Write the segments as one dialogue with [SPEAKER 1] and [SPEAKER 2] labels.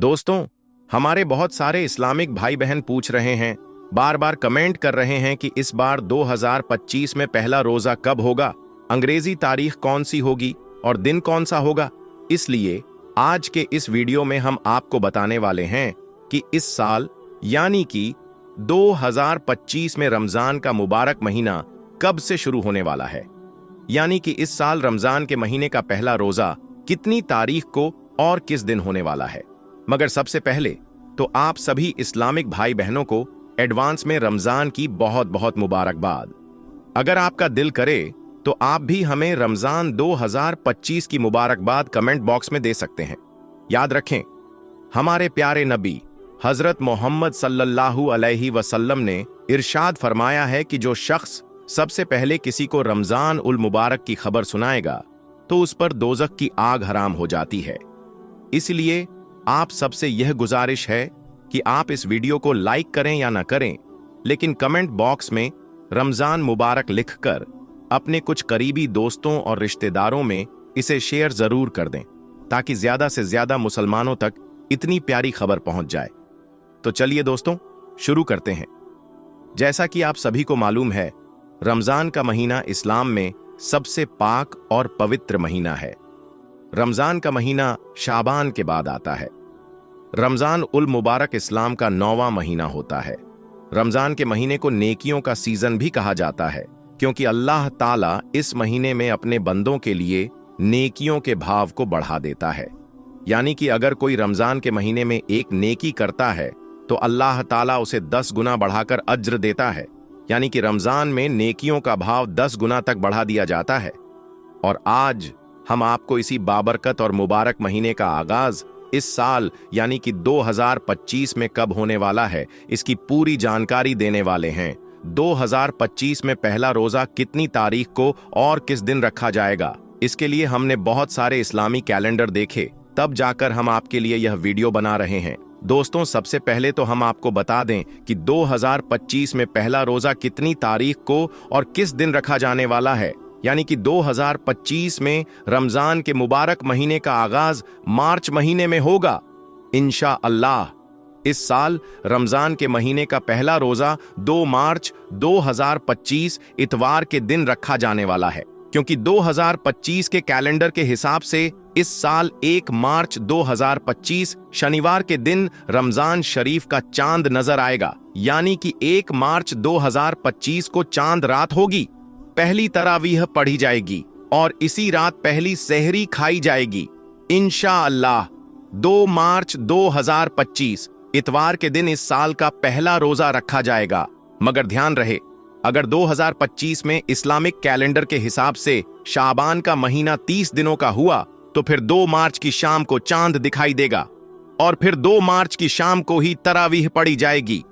[SPEAKER 1] दोस्तों, हमारे बहुत सारे इस्लामिक भाई बहन पूछ रहे हैं, बार बार कमेंट कर रहे हैं कि इस बार 2025 में पहला रोजा कब होगा, अंग्रेजी तारीख कौन सी होगी और दिन कौन सा होगा। इसलिए आज के इस वीडियो में हम आपको बताने वाले हैं कि इस साल यानी कि 2025 में रमजान का मुबारक महीना कब से शुरू होने वाला है। यानी कि इस साल रमजान के महीने का पहला रोजा कितनी तारीख को और किस दिन होने वाला है। मगर सबसे पहले तो आप सभी इस्लामिक भाई बहनों को एडवांस में रमजान की बहुत बहुत मुबारकबाद। अगर आपका दिल करे तो आप भी हमें रमजान 2025 की मुबारकबाद कमेंट बॉक्स में दे सकते हैं। याद रखें, हमारे प्यारे नबी हजरत मोहम्मद सल्लल्लाहु अलैहि वसल्लम ने इरशाद फरमाया है कि जो शख्स सबसे पहले किसी को रमजान उल मुबारक की खबर सुनाएगा तो उस पर दोजख की आग हराम हो जाती है। इसलिए आप सबसे यह गुजारिश है कि आप इस वीडियो को लाइक करें या ना करें, लेकिन कमेंट बॉक्स में रमजान मुबारक लिखकर अपने कुछ करीबी दोस्तों और रिश्तेदारों में इसे शेयर जरूर कर दें, ताकि ज्यादा से ज्यादा मुसलमानों तक इतनी प्यारी खबर पहुंच जाए। तो चलिए दोस्तों, शुरू करते हैं। जैसा कि आप सभी को मालूम है, रमजान का महीना इस्लाम में सबसे पाक और पवित्र महीना है। रमजान का महीना शाबान के बाद आता है। रमजान उल मुबारक इस्लाम का 9वां महीना होता है। रमजान के महीने को नेकियों का सीजन भी कहा जाता है, क्योंकि अल्लाह ताला इस महीने में अपने बंदों के लिए नेकियों के भाव को बढ़ा देता है। यानी कि अगर कोई रमजान के महीने में एक नेकी करता है तो अल्लाह ताला उसे 10 गुना बढ़ाकर अज्र देता है। यानी कि रमजान में नेकियों का भाव 10 गुना तक बढ़ा दिया जाता है। और आज हम आपको इसी बाबरकत और मुबारक महीने का आगाज इस साल यानी कि 2025 में कब होने वाला है, इसकी पूरी जानकारी देने वाले हैं। 2025 में पहला रोजा कितनी तारीख को और किस दिन रखा जाएगा, इसके लिए हमने बहुत सारे इस्लामी कैलेंडर देखे, तब जाकर हम आपके लिए यह वीडियो बना रहे हैं। दोस्तों, सबसे पहले तो हम आपको बता दें कि 2025 में पहला रोजा कितनी तारीख को और किस दिन रखा जाने वाला है। यानी कि 2025 में रमजान के मुबारक महीने का आगाज मार्च महीने में होगा इंशा अल्लाह। इस साल रमजान के महीने का पहला रोजा 2 मार्च 2025 इतवार के दिन रखा जाने वाला है, क्योंकि 2025 के कैलेंडर के हिसाब से इस साल 1 मार्च 2025 शनिवार के दिन रमजान शरीफ का चांद नजर आएगा। यानी कि 1 मार्च 2025 को चांद रात होगी, पहली तरावीह पढ़ी जाएगी और इसी रात पहली सहरी खाई जाएगी इंशा अल्लाह। 2 मार्च 2025 इतवार के दिन इस साल का पहला रोजा रखा जाएगा। मगर ध्यान रहे, अगर 2025 में इस्लामिक कैलेंडर के हिसाब से शाबान का महीना 30 दिनों का हुआ तो फिर 2 मार्च की शाम को चांद दिखाई देगा और फिर 2 मार्च की शाम को ही तरावीह पढ़ी जाएगी,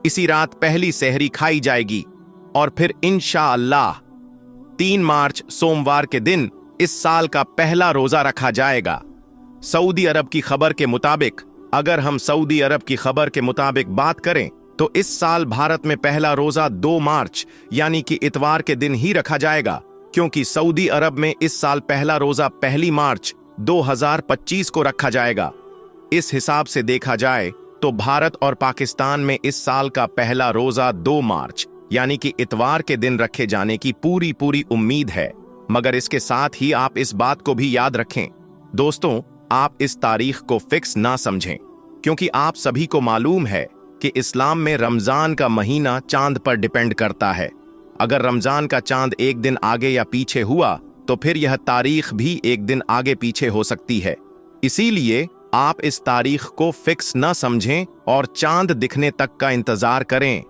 [SPEAKER 1] इसी रात पहली सहरी खाई जाएगी और फिर इंशा अल्लाह 3 मार्च सोमवार के दिन इस साल का पहला रोजा रखा जाएगा। सऊदी अरब की खबर के मुताबिक, अगर हम सऊदी अरब की खबर के मुताबिक बात करें तो इस साल भारत में पहला रोजा 2 मार्च यानी कि इतवार के दिन ही रखा जाएगा, क्योंकि सऊदी अरब में इस साल पहला रोजा 1 मार्च 2025 को रखा जाएगा। इस हिसाब से देखा जाए तो भारत और पाकिस्तान में इस साल का पहला रोजा 2 मार्च यानी कि इतवार के दिन रखे जाने की पूरी उम्मीद है। मगर इसके साथ ही आप इस बात को भी याद रखें दोस्तों, आप इस तारीख को फिक्स ना समझें, क्योंकि आप सभी को मालूम है कि इस्लाम में रमजान का महीना चांद पर डिपेंड करता है। अगर रमजान का चांद एक दिन आगे या पीछे हुआ तो फिर यह तारीख भी एक दिन आगे पीछे हो सकती है। इसीलिए आप इस तारीख को फिक्स ना समझें और चांद दिखने तक का इंतजार करें।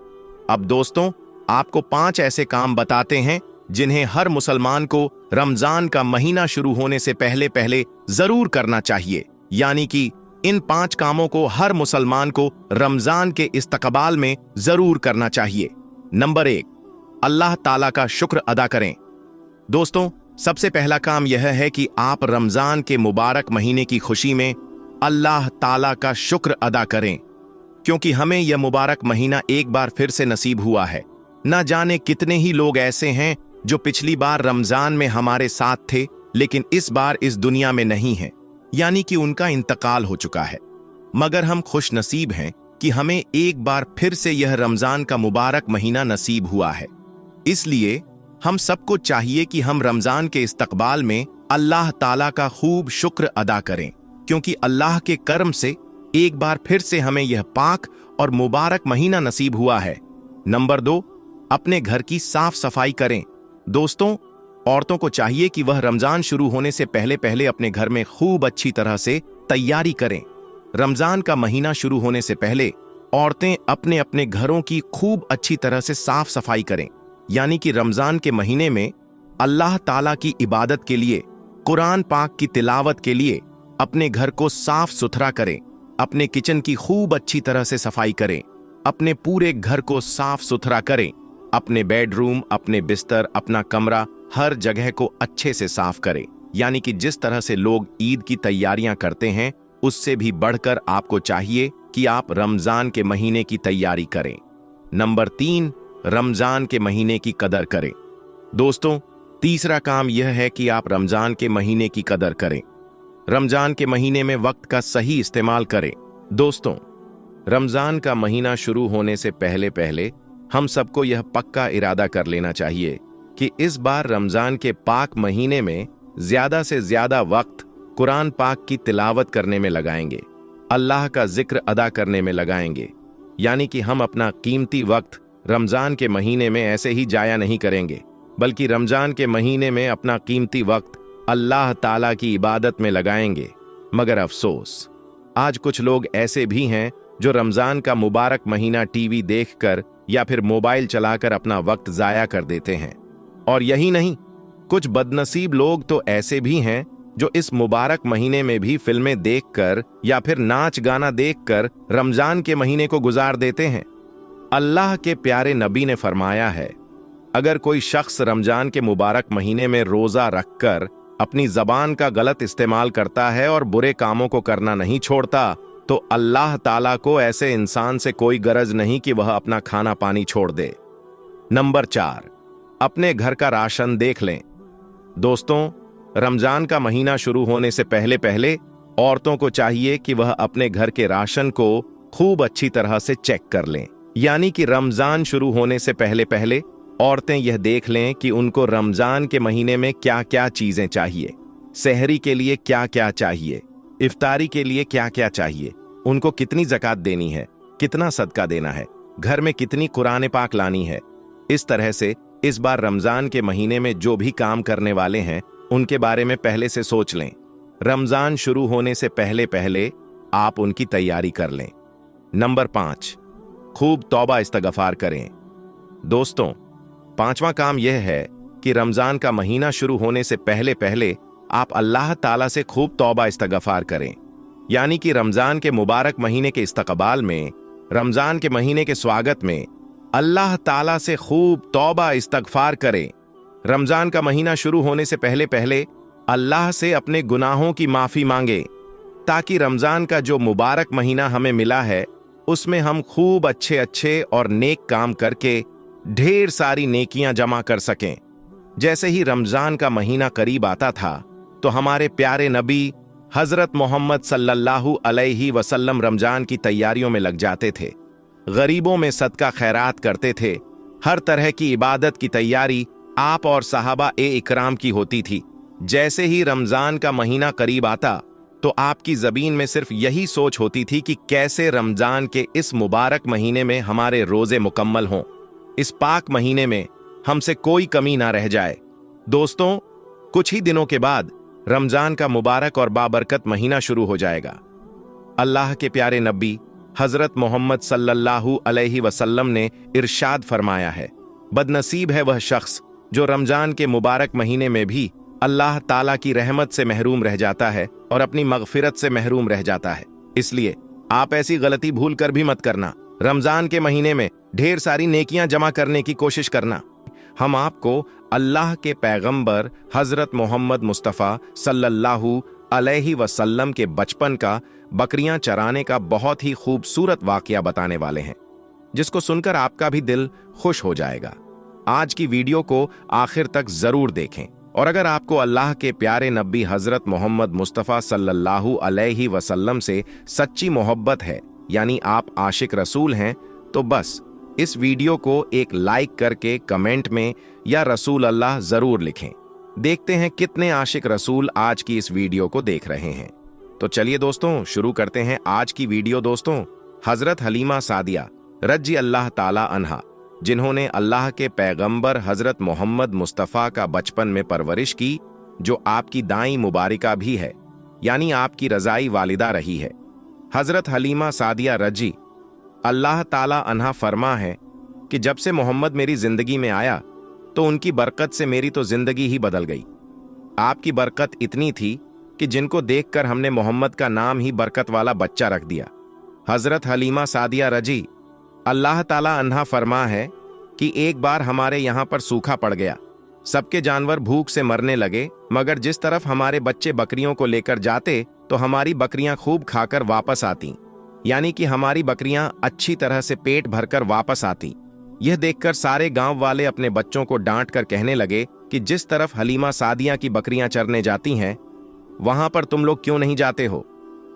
[SPEAKER 1] अब दोस्तों, आपको 5 ऐसे काम बताते हैं जिन्हें हर मुसलमान को रमजान का महीना शुरू होने से पहले पहले जरूर करना चाहिए। यानी कि इन 5 कामों को हर मुसलमान को रमजान के इस्तकबाल में जरूर करना चाहिए। नंबर 1, अल्लाह ताला का शुक्र अदा करें। दोस्तों, सबसे पहला काम यह है कि आप रमजान के मुबारक महीने की खुशी में अल्लाह ताला का शुक्र अदा करें, क्योंकि हमें यह मुबारक महीना एक बार फिर से नसीब हुआ है। न जाने कितने ही लोग ऐसे हैं जो पिछली बार रमजान में हमारे साथ थे, लेकिन इस बार इस दुनिया में नहीं हैं, यानी कि उनका इंतकाल हो चुका है। मगर हम खुश नसीब हैं कि हमें एक बार फिर से यह रमजान का मुबारक महीना नसीब हुआ है। इसलिए हम सबको चाहिए कि हम रमजान के इस्तकबाल में अल्लाह ताला का खूब शुक्र अदा करें, क्योंकि अल्लाह के कर्म से एक बार फिर से हमें यह पाक और मुबारक महीना नसीब हुआ है। नंबर 2, अपने घर की साफ सफाई करें। दोस्तों, औरतों को चाहिए कि वह रमजान शुरू होने से पहले पहले अपने घर में खूब अच्छी तरह से तैयारी करें। रमजान का महीना शुरू होने से पहले औरतें अपने अपने घरों की खूब अच्छी तरह से साफ सफाई करें, यानी कि रमजान के महीने में अल्लाह ताला की इबादत के लिए, कुरान पाक की तिलावत के लिए अपने घर को साफ सुथरा करें। अपने किचन की खूब अच्छी तरह से सफाई करें, अपने पूरे घर को साफ सुथरा करें। अपने बेडरूम, अपने बिस्तर, अपना कमरा, हर जगह को अच्छे से साफ करें। यानी कि जिस तरह से लोग ईद की तैयारियां करते हैं, उससे भी बढ़कर आपको चाहिए कि आप रमजान के महीने की तैयारी करें। नंबर 3, रमजान के महीने की कदर करें। दोस्तों, तीसरा काम यह है कि आप रमजान के महीने की कदर करें। रमजान के महीने में वक्त का सही इस्तेमाल करें। दोस्तों, रमजान का महीना शुरू होने से पहले पहले हम सबको यह पक्का इरादा कर लेना चाहिए कि इस बार रमजान के पाक महीने में ज्यादा से ज्यादा वक्त कुरान पाक की तिलावत करने में लगाएंगे, अल्लाह का जिक्र अदा करने में लगाएंगे। यानी कि हम अपना कीमती वक्त रमजान के महीने में ऐसे ही जाया नहीं करेंगे, बल्कि रमजान के महीने में अपना कीमती वक्त अल्लाह ताला की इबादत में लगाएंगे। मगर अफसोस, आज कुछ लोग ऐसे भी हैं जो रमजान का मुबारक महीना टीवी देखकर या फिर मोबाइल चलाकर अपना वक्त जाया कर देते हैं। और यही नहीं, कुछ बदनसीब लोग तो ऐसे भी हैं जो इस मुबारक महीने में भी फिल्में देखकर या फिर नाच गाना देखकर रमजान के महीने को गुजार देते हैं। अल्लाह के प्यारे नबी ने फरमाया है, अगर कोई शख्स रमजान के मुबारक महीने में रोजा रखकर अपनी जबान का गलत इस्तेमाल करता है और बुरे कामों को करना नहीं छोड़ता, तो अल्लाह ताला को ऐसे इंसान से कोई गरज नहीं कि वह अपना खाना पानी छोड़ दे। नंबर 4, अपने घर का राशन देख लें। दोस्तों, रमजान का महीना शुरू होने से पहले पहले औरतों को चाहिए कि वह अपने घर के राशन को खूब अच्छी तरह से चेक कर लें। यानी कि रमजान शुरू होने से पहले पहले औरतें यह देख लें कि उनको रमजान के महीने में क्या क्या चीजें चाहिए, सहरी के लिए क्या क्या चाहिए, इफ्तारी के लिए क्या क्या चाहिए, उनको कितनी ज़कात देनी है, कितना सदका देना है, घर में कितनी कुरान पाक लानी है। इस तरह से इस बार रमजान के महीने में जो भी काम करने वाले हैं उनके बारे में पहले से सोच लें। रमजान शुरू होने से पहले पहले आप उनकी तैयारी कर लें। नंबर 5, खूब तौबा इस्तगफार करें। दोस्तों, 5वां काम यह है कि रमजान का महीना शुरू होने से पहले पहले आप अल्लाह ताला से खूब तौबा इस्तगफार करें। यानी कि रमजान के मुबारक महीने के इस्तकबाल में, रमजान के महीने के स्वागत में अल्लाह ताला से खूब तौबा इस्तगफार करें। रमजान का महीना शुरू होने से पहले पहले अल्लाह से अपने गुनाहों की माफी मांगे, ताकि रमजान का जो मुबारक महीना हमें मिला है उसमें हम खूब अच्छे अच्छे और नेक काम करके ढेर सारी नेकियां जमा कर सकें। जैसे ही रमजान का महीना करीब आता था तो हमारे प्यारे नबी हजरत मोहम्मद सल्लल्लाहु अलैहि वसल्लम रमजान की तैयारियों में लग जाते थे, गरीबों में सदका खैरात करते थे। हर तरह की इबादत की तैयारी आप और सहाबा ए इकराम की होती थी। जैसे ही रमजान का महीना करीब आता तो आपकी जबीन में सिर्फ यही सोच होती थी कि कैसे रमजान के इस मुबारक महीने में हमारे रोजे मुकम्मल हों, इस पाक महीने में हमसे कोई कमी ना रह जाए। दोस्तों, कुछ ही दिनों के बाद रमजान का मुबारक और बाबरकत महीना शुरू हो जाएगा। अल्लाह के प्यारे नबी हजरत मोहम्मद सल्लल्लाहु अलैहि वसल्लम ने इरशाद फरमाया है, बदनसीब है वह शख्स जो रमजान के मुबारक महीने में भी अल्लाह ताला की रहमत से महरूम रह जाता है और अपनी मगफिरत से महरूम रह जाता है। इसलिए आप ऐसी गलती भूल कर भी मत करना। रमजान के महीने में ढेर सारी नेकियां जमा करने की कोशिश करना। हम आपको अल्लाह के पैगंबर हजरत मोहम्मद मुस्तफ़ा सल्लल्लाहु अलैहि वसल्लम के बचपन का बकरियां चराने का बहुत ही खूबसूरत वाकया बताने वाले हैं, जिसको सुनकर आपका भी दिल खुश हो जाएगा। आज की वीडियो को आखिर तक जरूर देखें, और अगर आपको अल्लाह के प्यारे नबी हजरत मोहम्मद मुस्तफ़ा सल्लल्लाहु अलैहि वसल्लम से सच्ची मोहब्बत है, यानी आप आशिक रसूल हैं, तो बस इस वीडियो को एक लाइक करके कमेंट में या रसूल अल्लाह जरूर लिखें। देखते हैं कितने आशिक रसूल आज की इस वीडियो को देख रहे हैं। तो चलिए दोस्तों, शुरू करते हैं आज की वीडियो। दोस्तों, हजरत हलीमा सादिया रज़ी अल्लाह ताला अन्हा, जिन्होंने अल्लाह के पैगंबर हजरत मोहम्मद मुस्तफ़ा का बचपन में परवरिश की, जो आपकी दाई मुबारिका भी है, यानी आपकी रज़ाई वालिदा रही है। हजरत हलीमा सादिया रज़ी अल्लाह ताला अन्हा फरमा है कि जब से मोहम्मद मेरी जिंदगी में आया तो उनकी बरकत से मेरी तो जिंदगी ही बदल गई। आपकी बरकत इतनी थी कि जिनको देखकर हमने मोहम्मद का नाम ही बरकत वाला बच्चा रख दिया। हजरत हलीमा सादिया रज़ी अल्लाह ताला अन्हा फरमा है कि एक बार हमारे यहाँ पर सूखा पड़ गया, सबके जानवर भूख से मरने लगे, मगर जिस तरफ हमारे बच्चे बकरियों को लेकर जाते तो हमारी बकरियां खूब खाकर वापस आती, यानी कि हमारी बकरियां अच्छी तरह से पेट भरकर वापस आती। यह देखकर सारे गांव वाले अपने बच्चों को डांट कर कहने लगे कि जिस तरफ हलीमा सादिया की बकरियां चरने जाती हैं, वहां पर तुम लोग क्यों नहीं जाते हो।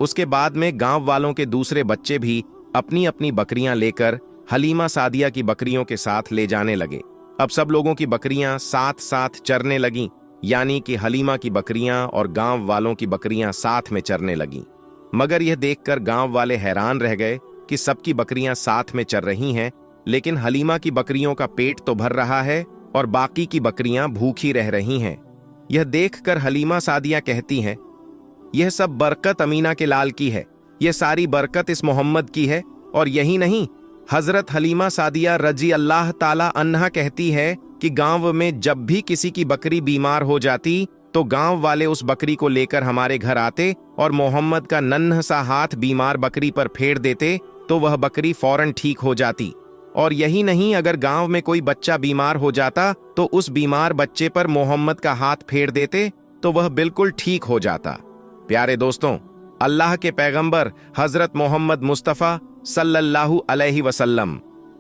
[SPEAKER 1] उसके बाद में गांव वालों के दूसरे बच्चे भी अपनी अपनी बकरियां लेकर हलीमा सादिया की बकरियों के साथ ले जाने लगे। अब सब लोगों की बकरियां साथ साथ चरने लगीं, यानी कि हलीमा की बकरियां और गांव वालों की बकरियां साथ में चरने लगीं। मगर यह देखकर गांव वाले हैरान रह गए कि सबकी बकरियां साथ में चर रही हैं, लेकिन हलीमा की बकरियों का पेट तो भर रहा है और बाकी की बकरियां भूखी रह रही हैं। यह देखकर हलीमा सादिया कहती हैं, यह सब बरकत अमीना के लाल की है, यह सारी बरकत इस मोहम्मद की है। और यही नहीं, हजरत हलीमा सादिया रज़ी अल्लाह ताला अन्हा कहती है कि गांव में जब भी किसी की बकरी बीमार हो जाती तो गांव वाले उस बकरी को लेकर हमारे घर आते और मोहम्मद का नन्हा सा हाथ बीमार बकरी पर फेर देते तो वह बकरी फौरन ठीक हो जाती। और यही नहीं, अगर गांव में कोई बच्चा बीमार हो जाता तो उस बीमार बच्चे पर मोहम्मद का हाथ फेर देते तो वह बिल्कुल ठीक हो जाता। प्यारे दोस्तों, अल्लाह के पैगंबर हजरत मोहम्मद मुस्तफ़ा सल्लल्लाहु अलैहि वसल्लम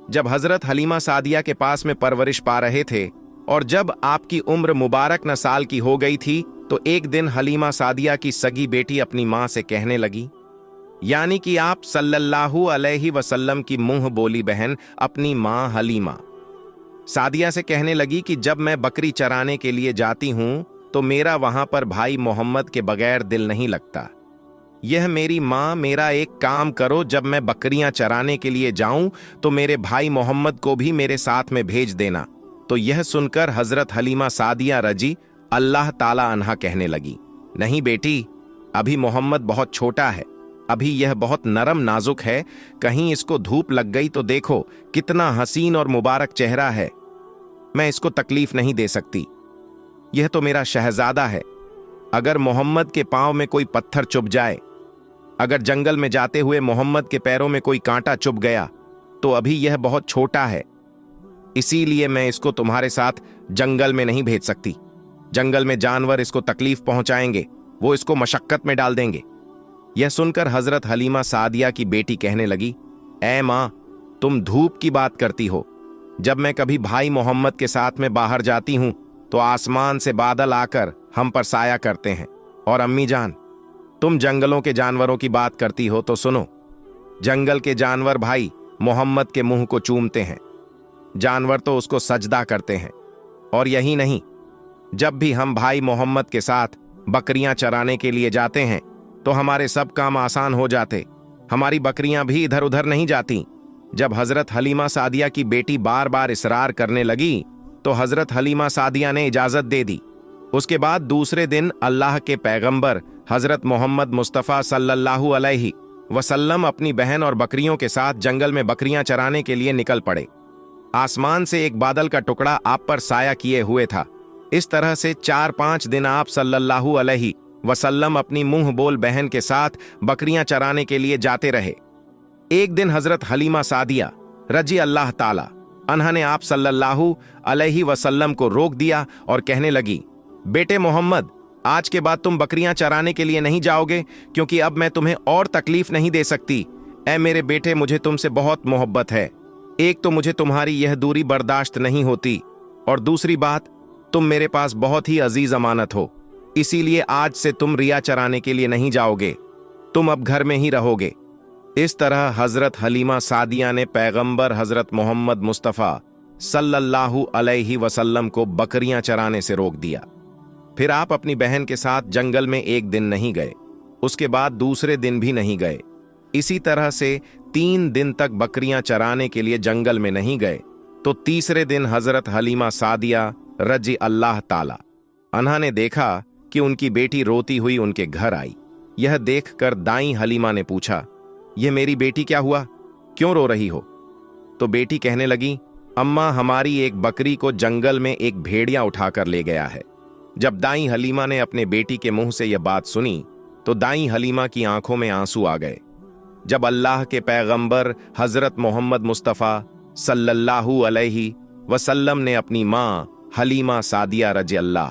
[SPEAKER 1] जब हजरत हलीमा सादिया के पास में परवरिश पा रहे थे और जब आपकी उम्र मुबारक न साल की हो गई थी, तो एक दिन हलीमा सादिया की सगी बेटी अपनी मां से कहने लगी, यानी कि आप सल्लल्लाहु अलैहि वसल्लम की मुंह बोली बहन अपनी मां हलीमा सादिया से कहने लगी कि जब मैं बकरी चराने के लिए जाती हूं तो मेरा वहां पर भाई मोहम्मद के बगैर दिल नहीं लगता। यह मेरी मां, मेरा एक काम करो, जब मैं बकरियां चराने के लिए जाऊं तो मेरे भाई मोहम्मद को भी मेरे साथ में भेज देना। तो यह सुनकर हजरत हलीमा सादिया रज़ी अल्लाह ताला अन्हा कहने लगी, नहीं बेटी, अभी मोहम्मद बहुत छोटा है, अभी यह बहुत नरम नाजुक है, कहीं इसको धूप लग गई तो देखो कितना हसीन और मुबारक चेहरा है, मैं इसको तकलीफ नहीं दे सकती। यह तो मेरा शहजादा है, अगर मोहम्मद के पांव में कोई पत्थर चुभ जाए, अगर जंगल में जाते हुए मोहम्मद के पैरों में कोई कांटा चुभ गया, तो अभी यह बहुत छोटा है, इसीलिए मैं इसको तुम्हारे साथ जंगल में नहीं भेज सकती। जंगल में जानवर इसको तकलीफ पहुंचाएंगे, वो इसको मशक्कत में डाल देंगे। यह सुनकर हजरत हलीमा सादिया की बेटी कहने लगी, ऐ मां, तुम धूप की बात करती हो, जब मैं कभी भाई मोहम्मद के साथ में बाहर जाती हूं तो आसमान से बादल आकर हम पर साया करते हैं। और अम्मी जान, तुम जंगलों के जानवरों की बात करती हो तो सुनो, जंगल के जानवर भाई मोहम्मद के मुंह को चूमते हैं, जानवर तो उसको सजदा करते हैं। और यही नहीं, जब भी हम भाई मोहम्मद के साथ बकरियां चराने के लिए जाते हैं तो हमारे सब काम आसान हो जाते, हमारी बकरियां भी इधर उधर नहीं जाती। जब हजरत हलीमा सादिया की बेटी बार बार इसरार करने लगी तो हजरत हलीमा सादिया ने इजाजत दे दी। उसके बाद दूसरे दिन अल्लाह के पैगंबर हजरत मोहम्मद मुस्तफ़ा सल्लल्लाहु अलैहि वसल्लम अपनी बहन और बकरियों के साथ जंगल में बकरियां चराने के लिए निकल पड़े। आसमान से एक बादल का टुकड़ा आप पर साया किए हुए था। इस तरह से 4-5 दिन आप सल्लल्लाहु अलैहि वसल्लम अपनी मुंह बोल बहन के साथ बकरियां चराने के लिए जाते रहे। एक दिन हजरत हलीमा सादिया रज़ी अल्लाह ताला अन्हा ने आप सल्लल्लाहु अलैहि वसल्लम को रोक दिया और कहने लगी, बेटे मोहम्मद, आज के बाद तुम बकरियां चराने के लिए नहीं जाओगे, क्योंकि अब मैं तुम्हें और तकलीफ नहीं दे सकती। ऐ मेरे बेटे, मुझे तुमसे बहुत मोहब्बत है। एक तो मुझे तुम्हारी यह दूरी बर्दाश्त नहीं होती, और दूसरी बात, तुम मेरे पास बहुत ही अजीज अमानत हो, इसीलिए आज से तुम रिया चराने के लिए नहीं जाओगे, तुम अब घर में ही रहोगे। इस तरह हजरत हलीमा सादिया ने पैगंबर हजरत मोहम्मद मुस्तफ़ा सल्लल्लाहु अलैहि वसल्लम को बकरियां चराने से रोक दिया। फिर आप अपनी बहन के साथ जंगल में एक दिन नहीं गए, उसके बाद दूसरे दिन भी नहीं गए। इसी तरह से 3 दिन तक बकरियां चराने के लिए जंगल में नहीं गए, तो तीसरे दिन हजरत हलीमा सादिया रजी अल्लाह ताला अन्हा ने देखा कि उनकी बेटी रोती हुई उनके घर आई। यह देखकर दाई हलीमा ने पूछा, यह मेरी बेटी क्या हुआ, क्यों रो रही हो? तो बेटी कहने लगी, अम्मा हमारी एक बकरी को जंगल में एक भेड़िया उठाकर ले गया है। जब दाई हलीमा ने अपने बेटी के मुंह से यह बात सुनी तो दाई हलीमा की आंखों में आंसू आ गए। जब अल्लाह के पैगंबर हजरत मोहम्मद मुस्तफ़ा सल्लल्लाहु अलैहि वसल्लम ने अपनी मां हलीमा सादिया रज़ी अल्लाह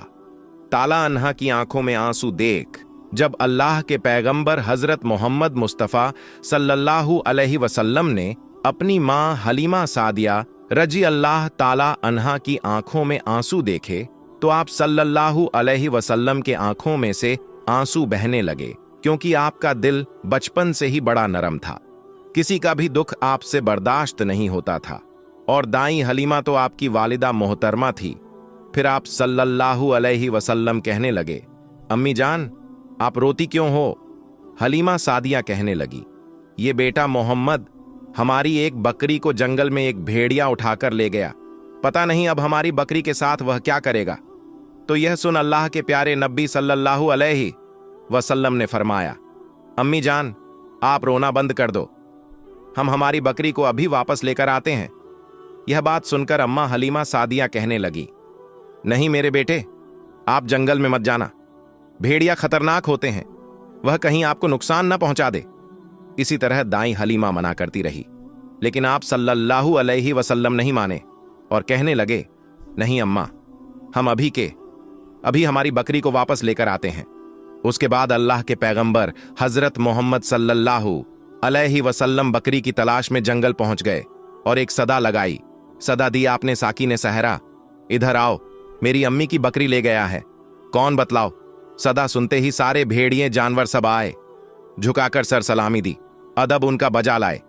[SPEAKER 1] ताला अन्हा की आंखों में आंसू देख, जब अल्लाह के पैगंबर हजरत मोहम्मद मुस्तफ़ा सल्लल्लाहु अलैहि वसल्लम ने अपनी मां हलीमा सादिया रज़ी अल्लाह ताला अन्हा की आंखों में आंसू देखे, तो आप सल्लल्लाहु अलैहि वसल्लम के आंखों में से आंसू बहने लगे, क्योंकि आपका दिल बचपन से ही बड़ा नरम था, किसी का भी दुख आपसे बर्दाश्त नहीं होता था। और दाई हलीमा तो आपकी वालिदा मोहतरमा थी। फिर आप सल्लल्लाहु अलैहि वसल्लम कहने लगे, अम्मी जान आप रोती क्यों हो? हलीमा सादिया कहने लगी, ये बेटा मोहम्मद हमारी एक बकरी को जंगल में एक भेड़िया उठाकर ले गया, पता नहीं अब हमारी बकरी के साथ वह क्या करेगा। तो यह सुन अल्लाह के प्यारे नबी सल्लल्लाहु अलैहि वसल्लम ने फरमाया, अम्मी जान आप रोना बंद कर दो, हम हमारी बकरी को अभी वापस लेकर आते हैं। यह बात सुनकर अम्मा हलीमा सादिया कहने लगी, नहीं मेरे बेटे, आप जंगल में मत जाना, भेड़िया खतरनाक होते हैं, वह कहीं आपको नुकसान न पहुंचा दे। इसी तरह दाई हलीमा मना करती रही, लेकिन आप सल्लल्लाहु अलैहि वसल्लम नहीं माने और कहने लगे, नहीं अम्मा, हम अभी हमारी बकरी को वापस लेकर आते हैं। उसके बाद अल्लाह के पैगंबर हजरत मोहम्मद सल्लल्लाहु अलैहि वसल्लम बकरी की तलाश में जंगल पहुंच गए और एक सदा लगाई। सदा दी आपने साकी ने सहरा, इधर आओ, मेरी अम्मी की बकरी ले गया है, कौन बतलाओ। सदा सुनते ही सारे भेड़िए जानवर सब आए, झुकाकर सर सलामी दी, अदब उनका बजा लाए,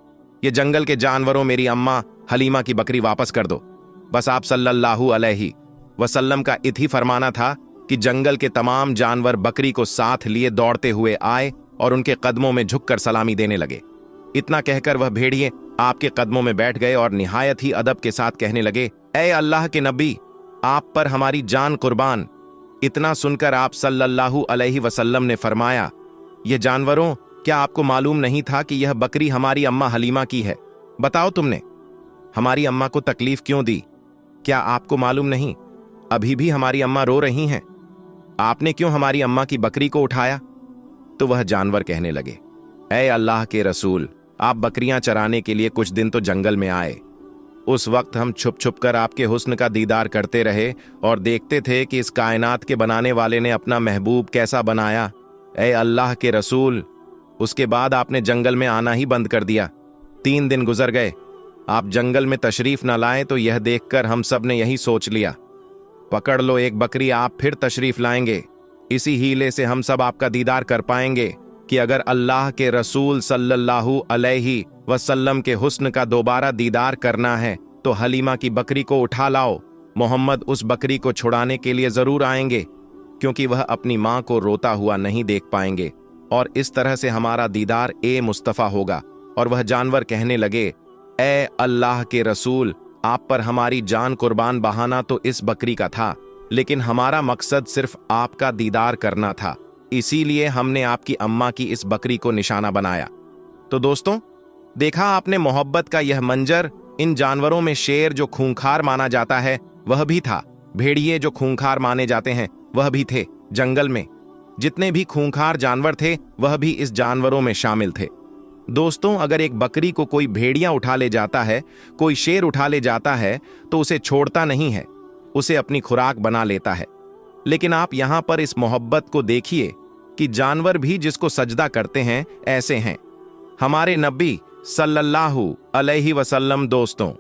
[SPEAKER 1] ये जंगल के जानवरों मेरी अम्मा हलीमा की बकरी वापस कर दो। बस आप सल्लल्लाहु अलैहि वसल्लम का इतनी फरमाना था कि जंगल के तमाम जानवर बकरी को साथ लिए दौड़ते हुए आए और उनके कदमों में झुककर सलामी देने लगे। इतना कहकर वह भेड़िए आपके कदमों में बैठ गए और निहायत ही अदब के साथ कहने लगे, ए अल्लाह के नबी, आप पर हमारी जान कुर्बान। इतना सुनकर आप सल्लल्लाहु अलैहि वसल्लम ने फरमाया, ये जानवरों, क्या आपको मालूम नहीं था कि यह बकरी हमारी अम्मा हलीमा की है? बताओ तुमने हमारी अम्मा को तकलीफ क्यों दी? क्या आपको मालूम नहीं अभी भी हमारी अम्मा रो रही हैं? आपने क्यों हमारी अम्मा की बकरी को उठाया? तो वह जानवर कहने लगे, ऐ अल्लाह के रसूल, आप बकरियां चराने के लिए कुछ दिन तो जंगल में आए, उस वक्त हम छुप छुप कर आपके हुस्न का दीदार करते रहे और देखते थे कि इस कायनात के बनाने वाले ने अपना महबूब कैसा बनाया। ऐ अल्लाह के रसूल, उसके बाद आपने जंगल में आना ही बंद कर दिया। 3 दिन गुजर गए, आप जंगल में तशरीफ न लाए तो यह देखकर हम सब ने यही सोच लिया, पकड़ लो एक बकरी, आप फिर तशरीफ लाएंगे, इसी हीले से हम सब आपका दीदार कर पाएंगे कि अगर अल्लाह के रसूल सल्लल्लाहु अलैहि वसल्लम के हुस्न का दोबारा दीदार करना है तो हलीमा की बकरी को उठा लाओ। मोहम्मद उस बकरी को छुड़ाने के लिए जरूर आएंगे, क्योंकि वह अपनी मां को रोता हुआ नहीं देख पाएंगे और इस तरह से हमारा दीदार ए मुस्तफ़ा होगा। और वह जानवर कहने लगे, ए अल्लाह के रसूल, आप पर हमारी जान कुर्बान बहाना तो इस बकरी का था, लेकिन हमारा मकसद सिर्फ आपका दीदार करना था, इसीलिए हमने आपकी अम्मा की इस बकरी को निशाना बनाया। तो दोस्तों, देखा आपने मोहब्बत का यह मंजर। इन जानवरों में शेर जो खूंखार माना जाता है वह भी था, भेड़िए जो खूंखार माने जाते हैं वह भी थे। जंगल में जितने भी खूंखार जानवर थे वह भी इस जानवरों में शामिल थे। दोस्तों, अगर एक बकरी को कोई भेड़िया उठा ले जाता है, कोई शेर उठा ले जाता है तो उसे छोड़ता नहीं है, उसे अपनी खुराक बना लेता है। लेकिन आप यहां पर इस मोहब्बत को देखिए कि जानवर भी जिसको सजदा करते हैं ऐसे हैं हमारे नबी सल्लल्लाहु अलैहि वसल्लम। दोस्तों,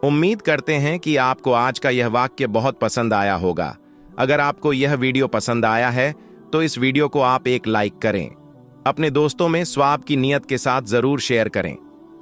[SPEAKER 1] उम्मीद करते हैं कि आपको आज का यह वाक्य बहुत पसंद आया होगा। अगर आपको यह वीडियो पसंद आया है तो इस वीडियो को आप एक लाइक करें, अपने दोस्तों में स्वाब की नियत के साथ जरूर शेयर करें।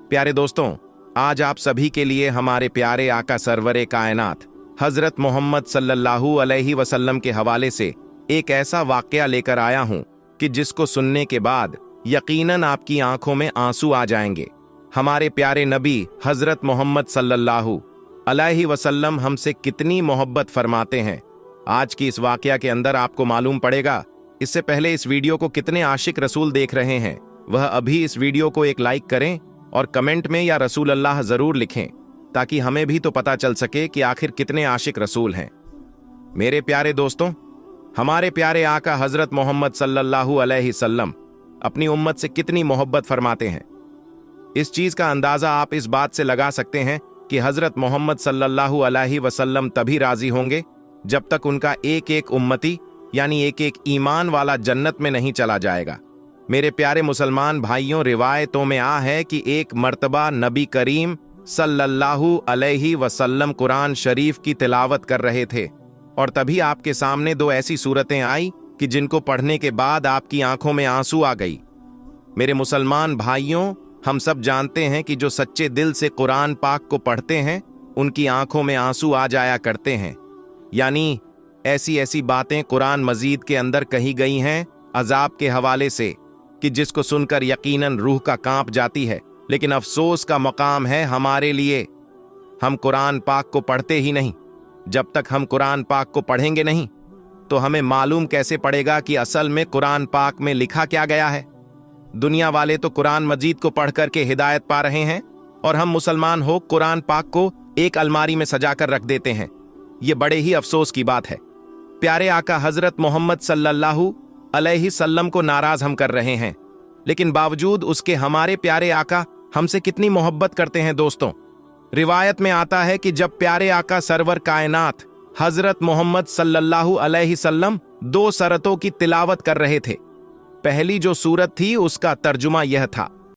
[SPEAKER 1] प्यारे दोस्तों, आज आप सभी के लिए हमारे प्यारे आका सरवरे कायनात हजरत मोहम्मद सल्लल्लाहु अलैहि वसल्लम के हवाले से एक ऐसा वाकया लेकर आया हूं कि जिसको सुनने के बाद यकीनन आपकी आंखों में आंसू आ जाएंगे। हमारे प्यारे नबी हजरत मोहम्मद सल्लल्लाहु अलैहि वसल्लम हमसे कितनी मोहब्बत फरमाते हैं, आज की इस वाकया के अंदर आपको मालूम पड़ेगा। इससे पहले इस वीडियो को कितने आशिक रसूल देख रहे हैं, वह अभी इस वीडियो को एक लाइक करें और कमेंट में या रसूल अल्लाह जरूर लिखें, ताकि हमें भी तो पता चल सके कि आखिर कितने आशिक रसूल हैं। मेरे प्यारे दोस्तों, हमारे प्यारे आका हजरत मोहम्मद सल्लल्लाहु अलैहि वसल्लम अपनी उम्मत से कितनी मोहब्बत फरमाते हैं। इस चीज का अंदाजा आप इस बात से लगा सकते हैं कि हजरत मोहम्मद सल्लल्लाहु अलैहि वसल्लम तभी राजी होंगे जब तक उनका एक एक उम्मती यानी एक एक ईमान वाला जन्नत में नहीं चला जाएगा। मेरे प्यारे मुसलमान भाइयों, रिवायतों में आ है कि एक मर्तबा नबी करीम सल्लल्लाहु अलैहि वसल्लम कुरान शरीफ की तिलावत कर रहे थे और तभी आपके सामने दो ऐसी सूरतें आई कि जिनको पढ़ने के बाद आपकी आंखों में आंसू आ गई। मेरे मुसलमान भाइयों, हम सब जानते हैं कि जो सच्चे दिल से कुरान पाक को पढ़ते हैं उनकी आंखों में आंसू आ जाया करते हैं। यानी ऐसी ऐसी बातें कुरान मजीद के अंदर कही गई हैं अजाब के हवाले से कि जिसको सुनकर यकीनन रूह का कांप जाती है। लेकिन अफसोस का मकाम है हमारे लिए, हम कुरान पाक को पढ़ते ही नहीं। जब तक हम कुरान पाक को पढ़ेंगे नहीं तो हमें मालूम कैसे पड़ेगा कि असल में कुरान पाक में लिखा क्या गया है। दुनिया वाले तो कुरान मजीद को पढ़ करके हिदायत पा रहे हैं और हम मुसलमान हो कुरान पाक को एक अलमारी में सजाकर रख देते हैं। ये बड़े ही अफसोस की बात है। प्यारे आका हजरत मोहम्मद सल्लल्लाहु अलैहि वसल्लम को नाराज हम कर रहे हैं, लेकिन बावजूद उसके हमारे प्यारे आका हमसे कितनी मोहब्बत करते हैं। दोस्तों, रिवायत में आता है कि जब प्यारे आका सरवर कायनात हजरत मोहम्मद सल्लल्लाहु अलैहि वसल्लम दो सरतों की तिलावत कर रहे थे, पहली जो सूरत थी उसका तर्जुमा यह था,